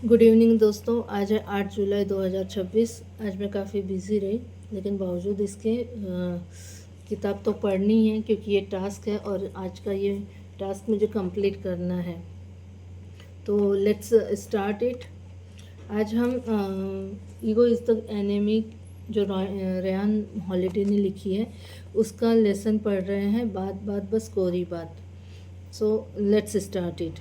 Good evening दोस्तों। आज है 8 जुलाई 2026। आज मैं काफ़ी बिज़ी रही, लेकिन बावजूद इसके किताब तो पढ़नी है क्योंकि ये टास्क है और आज का ये टास्क मुझे कंप्लीट करना है। तो लेट्स स्टार्ट इट। आज हम ईगो इज़ द एनिमी जो रेयान हॉलिडे ने लिखी है उसका लेसन पढ़ रहे हैं। बात बात बस कोरी बात। So let's start it.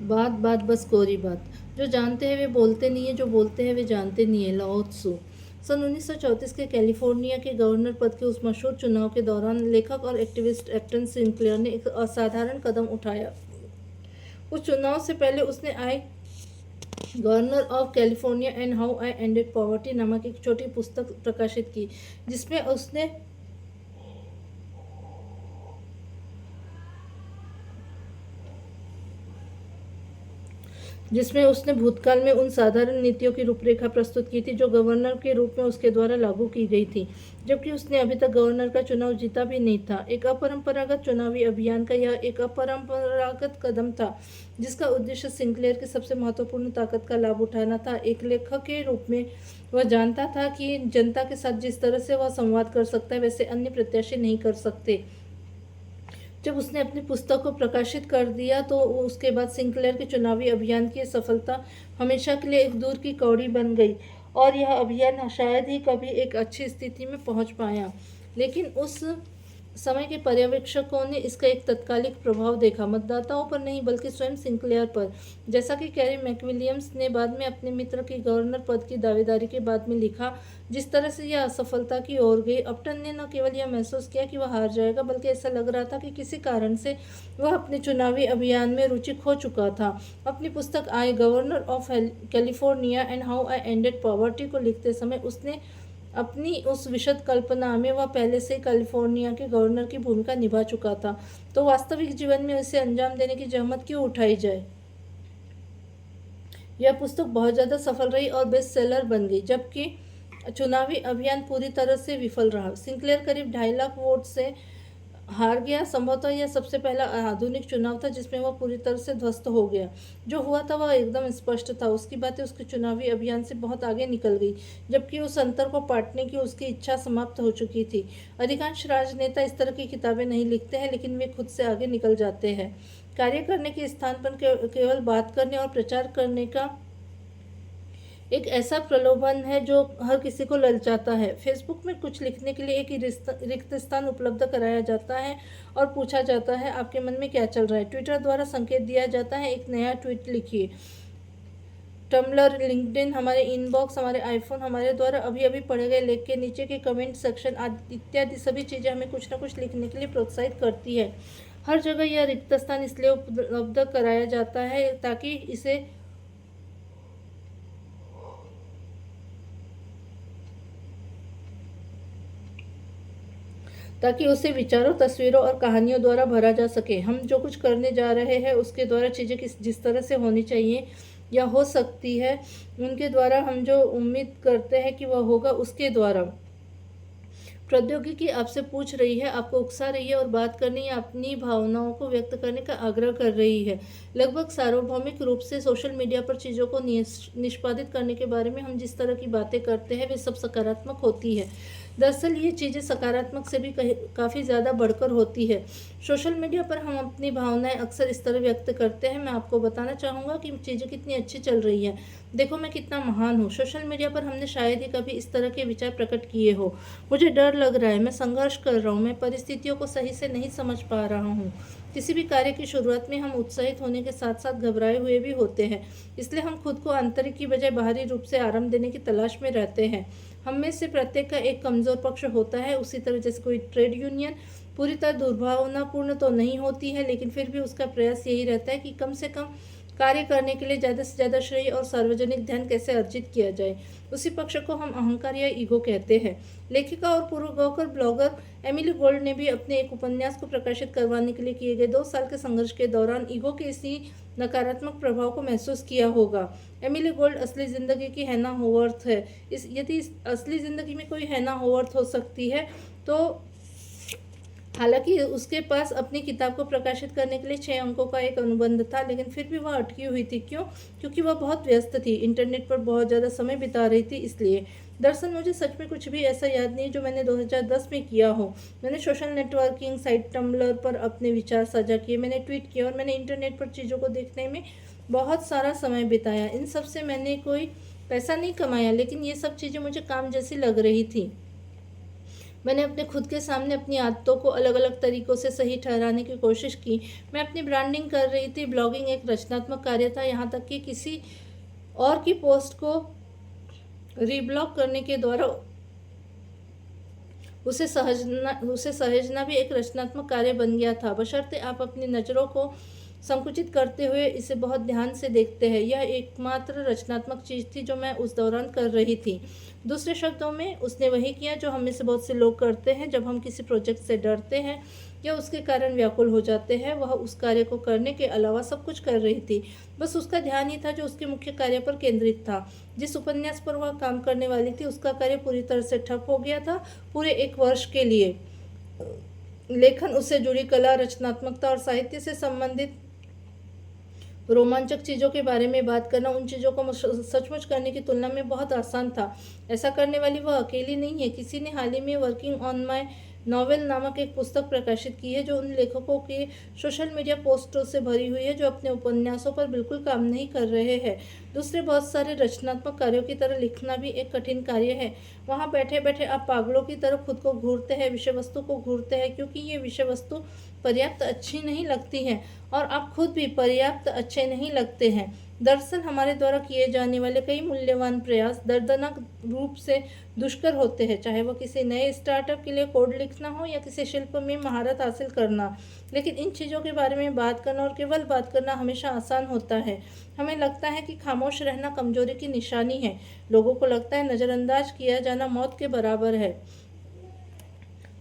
बात बात बस कोरी बात। जो जानते हैं वे बोलते नहीं है, जो बोलते हैं वे जानते नहीं है। लाओ त्सु। सन 1934 के कैलिफोर्निया के गवर्नर पद के उस मशहूर चुनाव के दौरान लेखक और एक्टिविस्ट एप्टन सिंक्लेयर ने एक असाधारण कदम उठाया। उस चुनाव से पहले उसने I governor of California and how I ended poverty नामक एक छोटी पुस्तक प्रकाशित की, जिसमें उसने भूतकाल में उन साधारण नीतियों की रूपरेखा प्रस्तुत की थी जो गवर्नर के रूप में उसके द्वारा लागू की गई थी, जबकि उसने अभी तक गवर्नर का चुनाव जीता भी नहीं था। एक अपरंपरागत चुनावी अभियान का यह एक अपरंपरागत कदम था जिसका उद्देश्य सिंक्लेयर की सबसे महत्वपूर्ण ताकत का लाभ उठाना था। एक लेखक के रूप में वह जानता था कि जनता के साथ जिस तरह से वह संवाद कर सकता है वैसे अन्य प्रत्याशी नहीं कर सकते। जब उसने अपनी पुस्तक को प्रकाशित कर दिया तो उसके बाद सिंक्लेयर के चुनावी अभियान की सफलता हमेशा के लिए एक दूर की कौड़ी बन गई और यह अभियान शायद ही कभी एक अच्छी स्थिति में पहुंच पाया। लेकिन उस समय के पर्यवेक्षकों ने इसका एक तत्कालिक प्रभाव देखा, मतदाताओं पर नहीं बल्कि स्वयं सिंक्लेयर पर। जैसा कि कैरी मैकविलियम्स ने बाद में अपने मित्र की गवर्नर पद की दावेदारी के बाद में लिखा, जिस तरह से यह असफलता की ओर गई, अपटन ने न केवल यह महसूस किया कि वह हार जाएगा, बल्कि ऐसा लग रहा था कि किसी कारण से वह अपने चुनावी अभियान में रुचि खो चुका था। अपनी पुस्तक I governor of California and how I ended poverty को लिखते समय उसने अपनी उस विशद कल्पना में वह पहले से कैलिफोर्निया के गवर्नर की भूमिका निभा चुका था, तो वास्तविक जीवन में उसे अंजाम देने की जहमत क्यों उठाई जाए। यह पुस्तक बहुत ज़्यादा सफल रही और बेस्ट सेलर बन गई, जबकि चुनावी अभियान पूरी तरह से विफल रहा। सिंक्लेयर करीब 2.5 लाख वोट से हार गया। संभवतः यह सबसे पहला आधुनिक चुनाव था जिसमें वह पूरी तरह से ध्वस्त हो गया। जो हुआ था वह एकदम स्पष्ट था। उसकी बातें उसके चुनावी अभियान से बहुत आगे निकल गई, जबकि उस अंतर को पाटने की उसकी इच्छा समाप्त हो चुकी थी। अधिकांश राजनेता इस तरह की किताबें नहीं लिखते हैं, लेकिन वे खुद से आगे निकल जाते हैं। कार्य करने के स्थान पर केवल बात करने और प्रचार करने का एक ऐसा प्रलोभन है जो हर किसी को ललचाता है। फेसबुक में कुछ लिखने के लिए एक रिक्त स्थान उपलब्ध कराया जाता है और पूछा जाता है आपके मन में क्या चल रहा है। ट्विटर द्वारा संकेत दिया जाता है एक नया ट्वीट लिखिए। टम्बलर, लिंक्डइन, हमारे इनबॉक्स, हमारे आईफोन, हमारे द्वारा अभी अभी पढ़े गए लेख के नीचे के कमेंट सेक्शन आदि इत्यादि सभी चीज़ें हमें कुछ न कुछ लिखने के लिए प्रोत्साहित करती है। हर जगह यह रिक्त स्थान इसलिए उपलब्ध कराया जाता है ताकि उसे विचारों, तस्वीरों और कहानियों द्वारा भरा जा सके। हम जो कुछ करने जा रहे हैं उसके द्वारा चीज़ें जिस तरह से होनी चाहिए या हो सकती है, उनके द्वारा हम जो उम्मीद करते हैं कि वह होगा उसके द्वारा। प्रौद्योगिकी आपसे पूछ रही है, आपको उकसा रही है और बात करने या अपनी भावनाओं को व्यक्त करने का आग्रह कर रही है। लगभग सार्वभौमिक रूप से सोशल मीडिया पर चीज़ों को निष्पादित करने के बारे में हम जिस तरह की बातें करते हैं वे सब सकारात्मक होती है। दरअसल ये चीज़ें सकारात्मक से भी काफ़ी ज़्यादा बढ़कर होती है। सोशल मीडिया पर हम अपनी भावनाएं अक्सर इस तरह व्यक्त करते हैं, मैं आपको बताना चाहूँगा कि चीज़ें कितनी अच्छी चल रही हैं, देखो मैं कितना महान हूँ। सोशल मीडिया पर हमने शायद ही कभी इस तरह के विचार प्रकट किए हो। मुझे डर लग रहा है, मैं संघर्ष कर रहा हूँ, मैं परिस्थितियों को सही से नहीं समझ पा रहा हूँ। किसी भी कार्य की शुरुआत में हम उत्साहित होने के साथ साथ घबराए हुए भी होते हैं, इसलिए हम खुद को आंतरिक की बजाय बाहरी रूप से आराम देने की तलाश में रहते हैं। हम में से प्रत्येक का एक कमज़ोर पक्ष होता है। उसी तरह जैसे कोई ट्रेड यूनियन पूरी तरह दुर्भावनापूर्ण तो नहीं होती है, लेकिन फिर भी उसका प्रयास यही रहता है कि कम से कम कार्य करने के लिए ज़्यादा से ज़्यादा श्रेय और सार्वजनिक ध्यान कैसे अर्जित किया जाए। उसी पक्ष को हम अहंकार या ईगो कहते हैं। लेखिका और पूर्व ब्लॉगर एमिली गोल्ड ने भी अपने एक उपन्यास को प्रकाशित करवाने के लिए किए गए 2 साल के संघर्ष के दौरान ईगो के इसी नकारात्मक प्रभाव को महसूस किया होगा। एमिली गोल्ड असली ज़िंदगी की हैना होवर्थ है। यदि असली ज़िंदगी में कोई हैना होवर्थ हो सकती है तो हालांकि उसके पास अपनी किताब को प्रकाशित करने के लिए 6 अंकों का एक अनुबंध था, लेकिन फिर भी वह अटकी हुई थी। क्यों? क्योंकि वह बहुत व्यस्त थी, इंटरनेट पर बहुत ज़्यादा समय बिता रही थी, इसलिए। दरअसल मुझे सच में कुछ भी ऐसा याद नहीं जो मैंने 2010 में किया हो। मैंने सोशल नेटवर्किंग साइट टम्बलर पर अपने विचार साझा किए, मैंने ट्वीट किए और मैंने इंटरनेट पर चीज़ों को देखने में बहुत सारा समय बिताया। इन सब से मैंने कोई पैसा नहीं कमाया, लेकिन ये सब चीज़ें मुझे काम जैसी लग रही थी। मैंने अपने खुद के सामने अपनी आदतों को अलग अलग तरीक़ों से सही ठहराने की कोशिश की। मैं अपनी ब्रांडिंग कर रही थी, ब्लॉगिंग एक रचनात्मक कार्य था, यहाँ तक कि किसी और की पोस्ट को रीब्लॉग करने के द्वारा उसे सहेजना भी एक रचनात्मक कार्य बन गया था, बशर्ते आप अपनी नज़रों को संकुचित करते हुए इसे बहुत ध्यान से देखते हैं। यह एकमात्र रचनात्मक चीज़ थी जो मैं उस दौरान कर रही थी। दूसरे शब्दों में, उसने वही किया जो हम में से बहुत से लोग करते हैं जब हम किसी प्रोजेक्ट से डरते हैं या उसके कारण व्याकुल हो जाते हैं। वह उस कार्य को करने के अलावा सब कुछ कर रही थी, बस उसका ध्यान ही था जो उसके मुख्य कार्य पर केंद्रित था। जिस उपन्यास पर वह काम करने वाली थी उसका कार्य पूरी तरह से ठप हो गया था, पूरे 1 वर्ष के लिए। लेखन, उससे जुड़ी कला, रचनात्मकता और साहित्य से संबंधित रोमांचक चीज़ों के बारे में बात करना उन चीज़ों को सचमुच करने की तुलना में बहुत आसान था। ऐसा करने वाली वह अकेली नहीं है। किसी ने हाल ही में वर्किंग ऑन माय नॉवेल नामक एक पुस्तक प्रकाशित की है जो उन लेखकों के सोशल मीडिया पोस्टों से भरी हुई है जो अपने उपन्यासों पर बिल्कुल काम नहीं कर रहे हैं। दूसरे बहुत सारे रचनात्मक कार्यों की तरह लिखना भी एक कठिन कार्य है। वहाँ बैठे बैठे आप पागलों की तरह खुद को घूरते हैं, विषय वस्तु को घूरते हैं, क्योंकि ये विषय वस्तु पर्याप्त अच्छी नहीं लगती हैं और आप खुद भी पर्याप्त अच्छे नहीं लगते हैं। दरअसल हमारे द्वारा किए जाने वाले कई मूल्यवान प्रयास दर्दनाक रूप से दुष्कर होते हैं, चाहे वह किसी नए स्टार्टअप के लिए कोड लिखना हो या किसी शिल्प में महारत हासिल करना। लेकिन इन चीज़ों के बारे में बात करना और केवल बात करना हमेशा आसान होता है। हमें लगता है कि खामोश रहना कमजोरी की निशानी है। लोगों को लगता है नज़रअंदाज किया जाना मौत के बराबर है,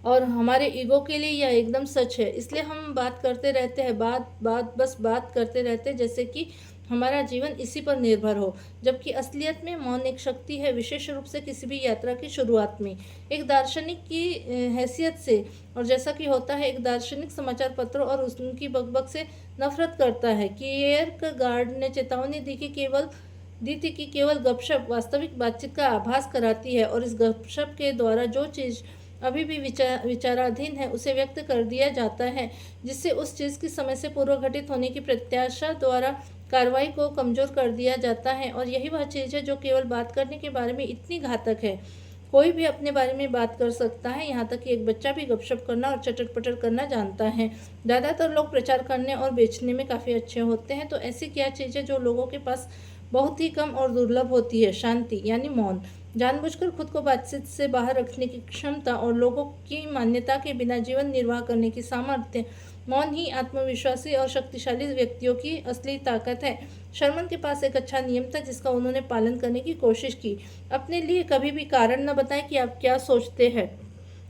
और हमारे ईगो के लिए यह एकदम सच है। इसलिए हम बात करते रहते हैं, बस बात करते रहते हैं, जैसे कि हमारा जीवन इसी पर निर्भर हो। जबकि असलियत में मौन एक शक्ति है, विशेष रूप से किसी भी यात्रा की शुरुआत में। एक दार्शनिक की हैसियत से, और जैसा कि होता है, एक दार्शनिक समाचार पत्रों और उनकी बकबक से नफरत करता है। कियरकेगार्ड ने चेतावनी दी थी कि केवल गपशप वास्तविक बातचीत का आभास कराती है, और इस गपशप के द्वारा जो चीज़ अभी भी विचाराधीन है उसे व्यक्त कर दिया जाता है, जिससे उस चीज़ की समय से पूर्व घटित होने की प्रत्याशा द्वारा कार्रवाई को कमज़ोर कर दिया जाता है। और यही वह चीज़ है जो केवल बात करने के बारे में इतनी घातक है। कोई भी अपने बारे में बात कर सकता है, यहाँ तक कि एक बच्चा भी गपशप करना और चटर-पटर करना जानता है। ज़्यादातर लोग प्रचार करने और बेचने में काफ़ी अच्छे होते हैं, तो ऐसी क्या चीज़ है जो लोगों के पास बहुत ही कम और दुर्लभ होती है? शांति, यानी मौन। जानबूझकर खुद को बातचीत से बाहर रखने की क्षमता और लोगों की मान्यता के बिना जीवन निर्वाह करने की सामर्थ्य। मौन ही आत्मविश्वासी और शक्तिशाली व्यक्तियों की असली ताकत है। शर्मन के पास एक अच्छा नियम था जिसका उन्होंने पालन करने की कोशिश की। अपने लिए कभी भी कारण न बताएं कि आप क्या सोचते हैं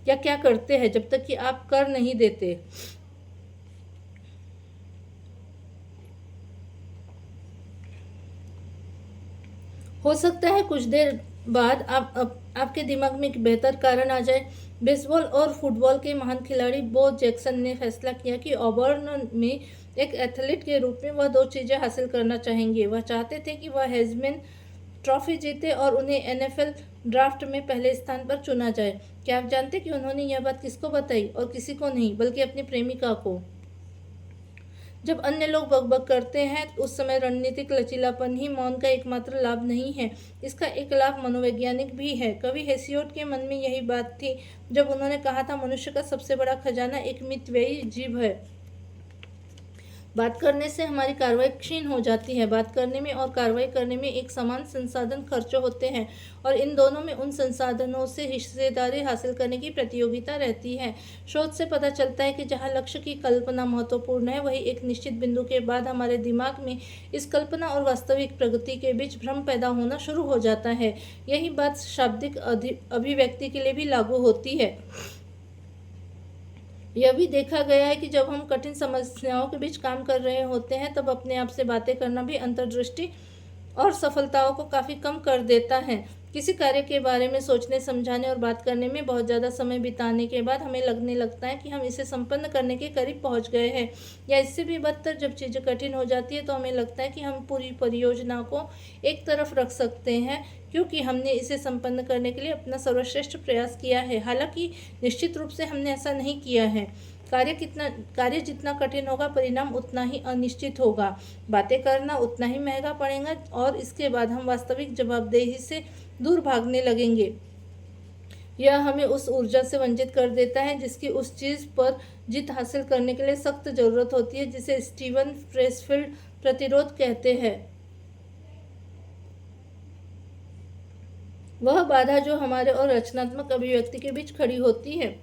या क्या करते हैं, जब तक कि आप कर नहीं देते। हो सकता है कुछ देर बाद आपके दिमाग में एक बेहतर कारण आ जाए। बेसबॉल और फुटबॉल के महान खिलाड़ी बो जैक्सन ने फैसला किया कि ऑबर्न में एक एथलीट के रूप में वह 2 चीज़ें हासिल करना चाहेंगे। वह चाहते थे कि वह हेज़मैन ट्रॉफी जीते और उन्हें एनएफएल ड्राफ्ट में पहले स्थान पर चुना जाए। क्या आप जानते कि उन्होंने यह बात किसको बताई? और किसी को नहीं, बल्कि अपनी प्रेमिका को। जब अन्य लोग बकबक करते हैं, उस समय रणनीतिक लचीलापन ही मौन का एकमात्र लाभ नहीं है, इसका एक लाभ मनोवैज्ञानिक भी है। कवि हेसियोड के मन में यही बात थी जब उन्होंने कहा था, मनुष्य का सबसे बड़ा खजाना एक मितव्ययी जीभ है। बात करने से हमारी कार्रवाई क्षीण हो जाती है। बात करने में और कार्रवाई करने में एक समान संसाधन खर्च होते हैं, और इन दोनों में उन संसाधनों से हिस्सेदारी हासिल करने की प्रतियोगिता रहती है। शोध से पता चलता है कि जहाँ लक्ष्य की कल्पना महत्वपूर्ण है, वहीं एक निश्चित बिंदु के बाद हमारे दिमाग में इस कल्पना और वास्तविक प्रगति के बीच भ्रम पैदा होना शुरू हो जाता है। यही बात शाब्दिक अभिव्यक्ति के लिए भी लागू होती है। यह भी देखा गया है कि जब हम कठिन समस्याओं के बीच काम कर रहे होते हैं, तब अपने आप से बातें करना भी अंतर्दृष्टि और सफलताओं को काफ़ी कम कर देता है। किसी कार्य के बारे में सोचने, समझाने और बात करने में बहुत ज़्यादा समय बिताने के बाद हमें लगने लगता है कि हम इसे संपन्न करने के करीब पहुंच गए हैं, या इससे भी बदतर जब चीज़ें कठिन हो जाती है तो हमें लगता है कि हम पूरी परियोजना को एक तरफ रख सकते हैं, क्योंकि हमने इसे संपन्न करने के लिए अपना सर्वश्रेष्ठ प्रयास किया है। हालांकि निश्चित रूप से हमने ऐसा नहीं किया है। कार्य जितना कठिन होगा, परिणाम उतना ही अनिश्चित होगा। बातें करना उतना ही महंगा पड़ेगा और इसके बाद हम वास्तविक जवाबदेही से दूर भागने लगेंगे। यह हमें उस ऊर्जा से वंचित कर देता है जिसकी उस चीज़ पर जीत हासिल करने के लिए सख्त ज़रूरत होती है, जिसे स्टीवन प्रेसफील्ड प्रतिरोध कहते हैं। वह बाधा जो हमारे और रचनात्मक अभिव्यक्ति के बीच खड़ी होती है।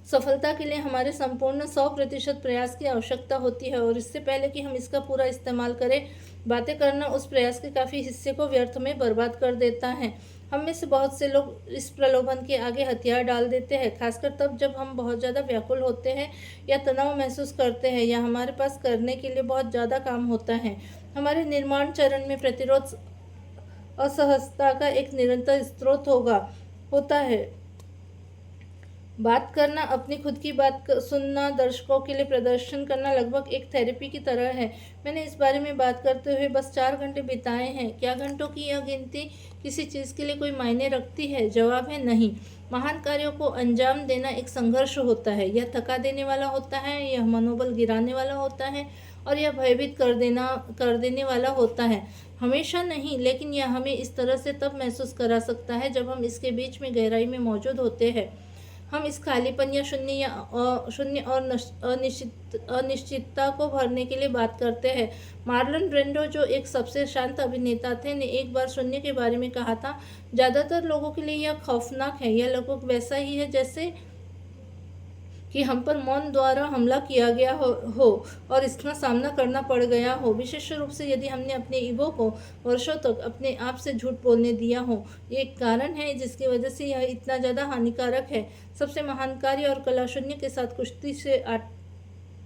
सफलता के लिए हमारे संपूर्ण 100% प्रयास की आवश्यकता होती है, और इससे पहले कि हम इसका पूरा इस्तेमाल करें, बातें करना उस प्रयास के काफ़ी हिस्से को व्यर्थ में बर्बाद कर देता है। हम में से बहुत से लोग इस प्रलोभन के आगे हथियार डाल देते हैं, खासकर तब जब हम बहुत ज़्यादा व्याकुल होते हैं या तनाव महसूस करते हैं, या हमारे पास करने के लिए बहुत ज़्यादा काम होता है। हमारे निर्माण चरण में प्रतिरोध असहजता का एक निरंतर स्रोत होता है। बात करना, अपनी खुद की बात सुनना, दर्शकों के लिए प्रदर्शन करना लगभग एक थेरेपी की तरह है। मैंने इस बारे में बात करते हुए बस 4 घंटे बिताए हैं। क्या घंटों की यह गिनती किसी चीज़ के लिए कोई मायने रखती है? जवाब है नहीं। महान कार्यों को अंजाम देना एक संघर्ष होता है। यह थका देने वाला होता है, यह मनोबल गिराने वाला होता है, और यह भयभीत कर देने वाला होता है। हमेशा नहीं, लेकिन यह हमें इस तरह से तब महसूस करा सकता है जब हम इसके बीच में गहराई में मौजूद होते हैं। हम इस खालीपन या शून्य और अनिश्चितता को भरने के लिए बात करते हैं। मार्लन ब्रेंडो, जो एक सबसे शांत अभिनेता थे, ने एक बार शून्य के बारे में कहा था, ज़्यादातर लोगों के लिए यह खौफनाक है। यह लगभग वैसा ही है जैसे कि हम पर मौन द्वारा हमला किया गया हो और इसका सामना करना पड़ गया हो, विशेष रूप से यदि हमने अपने ईगो को वर्षों तक अपने आप से झूठ बोलने दिया हो। ये एक कारण है जिसकी वजह से यह इतना ज़्यादा हानिकारक है। सबसे महान कार्य और कला शून्य के साथ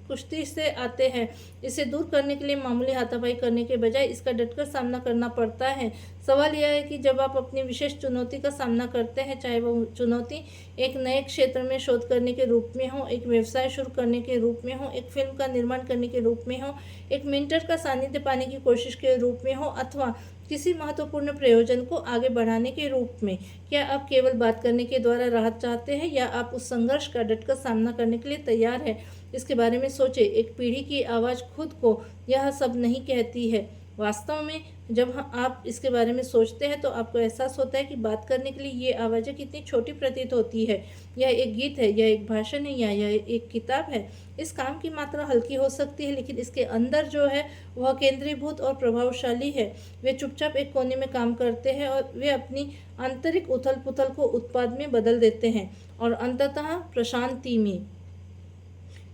कुश्ती से आते हैं। इसे दूर करने के लिए मामूली हाथापाई करने के बजाय इसका डटकर सामना करना पड़ता है। सवाल यह है कि जब आप अपनी विशेष चुनौती का सामना करते हैं, चाहे वो चुनौती एक नए क्षेत्र में शोध करने के रूप में हो, एक व्यवसाय शुरू करने के रूप में हो, एक फिल्म का निर्माण करने के रूप में हो, एक मेंटर का सानिध्य पाने की कोशिश के रूप में हो, अथवा किसी महत्वपूर्ण प्रयोजन को आगे बढ़ाने के रूप में, क्या आप केवल बात करने के द्वारा राहत चाहते हैं, या आप उस संघर्ष का डटकर सामना करने के लिए तैयार हैं? इसके बारे में सोचें। एक पीढ़ी की आवाज़ खुद को यह सब नहीं कहती है। वास्तव में जब आप इसके बारे में सोचते हैं तो आपको एहसास होता है कि बात करने के लिए ये आवाज़ें कितनी छोटी प्रतीत होती है। यह एक गीत है, यह एक भाषण है, या यह एक किताब है। इस काम की मात्रा हल्की हो सकती है, लेकिन इसके अंदर जो है वह केंद्रीभूत और प्रभावशाली है। वे चुपचाप एक कोने में काम करते हैं और वे अपनी आंतरिक उथल पुथल को उत्पाद में बदल देते हैं, और अंततः प्रशांति में।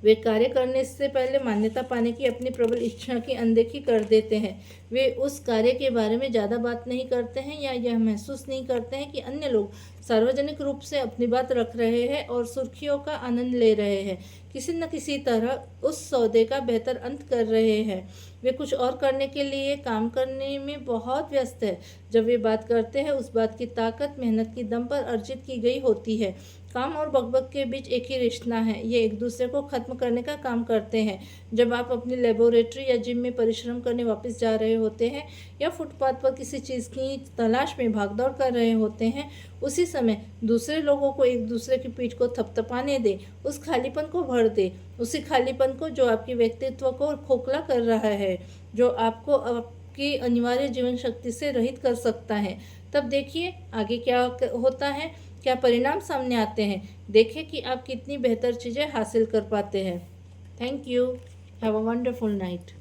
वे कार्य करने से पहले मान्यता पाने की अपनी प्रबल इच्छा की अनदेखी कर देते हैं। वे उस कार्य के बारे में ज़्यादा बात नहीं करते हैं, या यह महसूस नहीं करते हैं कि अन्य लोग सार्वजनिक रूप से अपनी बात रख रहे हैं और सुर्खियों का आनंद ले रहे हैं, किसी न किसी तरह उस सौदे का बेहतर अंत कर रहे हैं। वे कुछ और करने के लिए काम करने में बहुत व्यस्त है। जब वे बात करते हैं, उस बात की ताकत मेहनत की दम पर अर्जित की गई होती है। काम और बकबक के बीच एक ही रिश्ता है, ये एक दूसरे को खत्म करने का काम करते हैं। जब आप अपनी लेबोरेटरी या जिम में परिश्रम करने वापस जा रहे होते हैं, या फुटपाथ पर किसी चीज़ की तलाश में भागदौड़ कर रहे होते हैं, उसी समय दूसरे लोगों को एक दूसरे की पीठ को थपथपाने दें, उस खालीपन को भर दें, उसी खालीपन को जो आपके व्यक्तित्व को खोखला कर रहा है, जो आपको आपकी अनिवार्य जीवन शक्ति से रहित कर सकता है। तब देखिए आगे क्या होता है, क्या परिणाम सामने आते हैं। देखें कि आप कितनी बेहतर चीज़ें हासिल कर पाते हैं। Thank you. Have a wonderful night.